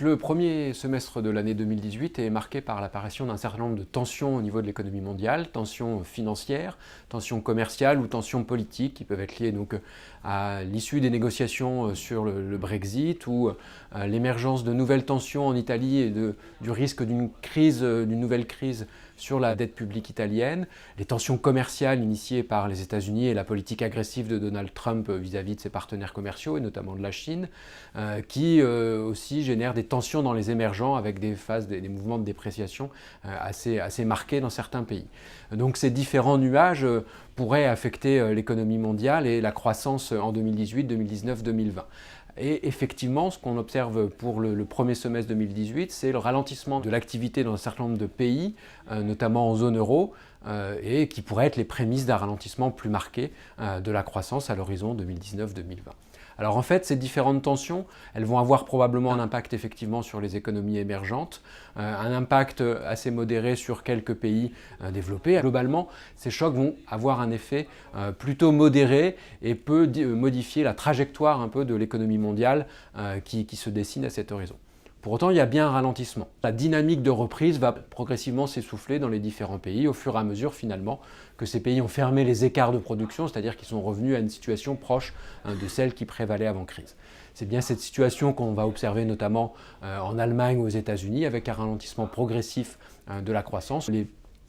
Le premier semestre de l'année 2018 est marqué par l'apparition d'un certain nombre de tensions au niveau de l'économie mondiale, tensions financières, tensions commerciales ou tensions politiques qui peuvent être liées donc à l'issue des négociations sur le Brexit ou l'émergence de nouvelles tensions en Italie et du risque d'une nouvelle crise sur la dette publique italienne, les tensions commerciales initiées par les États-Unis et la politique agressive de Donald Trump vis-à-vis de ses partenaires commerciaux et notamment de la Chine, qui aussi génèrent des tensions dans les émergents avec des mouvements de dépréciation assez marqués dans certains pays. Donc ces différents nuages pourraient affecter l'économie mondiale et la croissance en 2018, 2019, 2020. Et effectivement, ce qu'on observe pour le premier semestre 2018, c'est le ralentissement de l'activité dans un certain nombre de pays, notamment en zone euro, et qui pourraient être les prémices d'un ralentissement plus marqué de la croissance à l'horizon 2019-2020. Alors en fait, ces différentes tensions, elles vont avoir probablement un impact effectivement sur les économies émergentes, un impact assez modéré sur quelques pays développés. Globalement, ces chocs vont avoir un effet plutôt modéré et peut modifier la trajectoire un peu de l'économie mondiale qui se dessine à cet horizon. Pour autant, il y a bien un ralentissement. La dynamique de reprise va progressivement s'essouffler dans les différents pays au fur et à mesure finalement que ces pays ont fermé les écarts de production, c'est-à-dire qu'ils sont revenus à une situation proche de celle qui prévalait avant crise. C'est bien cette situation qu'on va observer notamment en Allemagne ou aux États-Unis avec un ralentissement progressif de la croissance. Les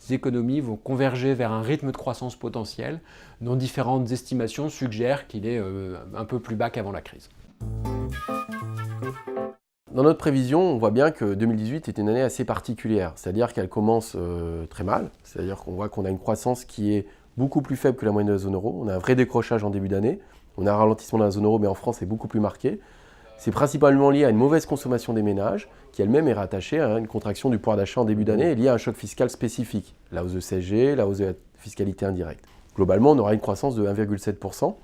économies vont converger vers un rythme de croissance potentiel dont différentes estimations suggèrent qu'il est un peu plus bas qu'avant la crise. Dans notre prévision, on voit bien que 2018 est une année assez particulière, c'est-à-dire qu'elle commence très mal, c'est-à-dire qu'on voit qu'on a une croissance qui est beaucoup plus faible que la moyenne de la zone euro, on a un vrai décrochage en début d'année, on a un ralentissement dans la zone euro, mais en France c'est beaucoup plus marqué. C'est principalement lié à une mauvaise consommation des ménages, qui elle-même est rattachée à une contraction du pouvoir d'achat en début d'année et liée à un choc fiscal spécifique, la hausse de CSG, la hausse de la fiscalité indirecte. Globalement, on aura une croissance de 1,7%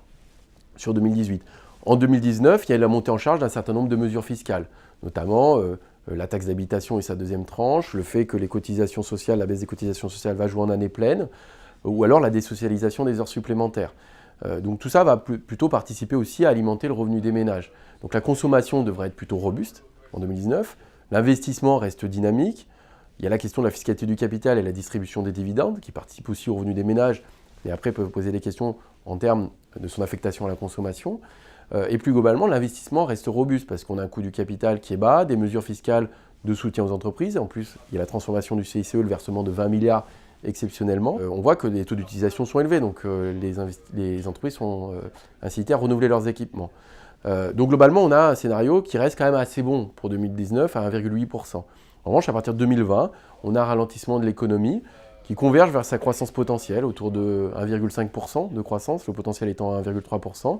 sur 2018. En 2019, il y a eu la montée en charge d'un certain nombre de mesures fiscales, notamment la taxe d'habitation et sa deuxième tranche, le fait que les cotisations sociales, la baisse des cotisations sociales va jouer en année pleine, ou alors la désocialisation des heures supplémentaires. Donc tout ça va plutôt participer aussi à alimenter le revenu des ménages. Donc la consommation devrait être plutôt robuste en 2019, l'investissement reste dynamique, il y a la question de la fiscalité du capital et la distribution des dividendes qui participent aussi au revenu des ménages, mais après peuvent poser des questions en termes de son affectation à la consommation. Et plus globalement, l'investissement reste robuste parce qu'on a un coût du capital qui est bas, des mesures fiscales de soutien aux entreprises. En plus, il y a la transformation du CICE, le versement de 20 milliards exceptionnellement. On voit que les taux d'utilisation sont élevés, donc les entreprises sont incitées à renouveler leurs équipements. Donc globalement, on a un scénario qui reste quand même assez bon pour 2019 à 1,8%. En revanche, à partir de 2020, on a un ralentissement de l'économie qui converge vers sa croissance potentielle, autour de 1,5% de croissance, le potentiel étant à 1,3%.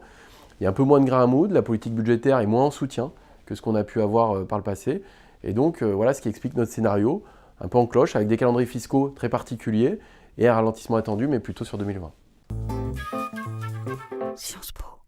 Il y a un peu moins de grain à moudre, la politique budgétaire est moins en soutien que ce qu'on a pu avoir par le passé. Et donc voilà ce qui explique notre scénario, un peu en cloche, avec des calendriers fiscaux très particuliers et un ralentissement attendu, mais plutôt sur 2020. Sciences Po.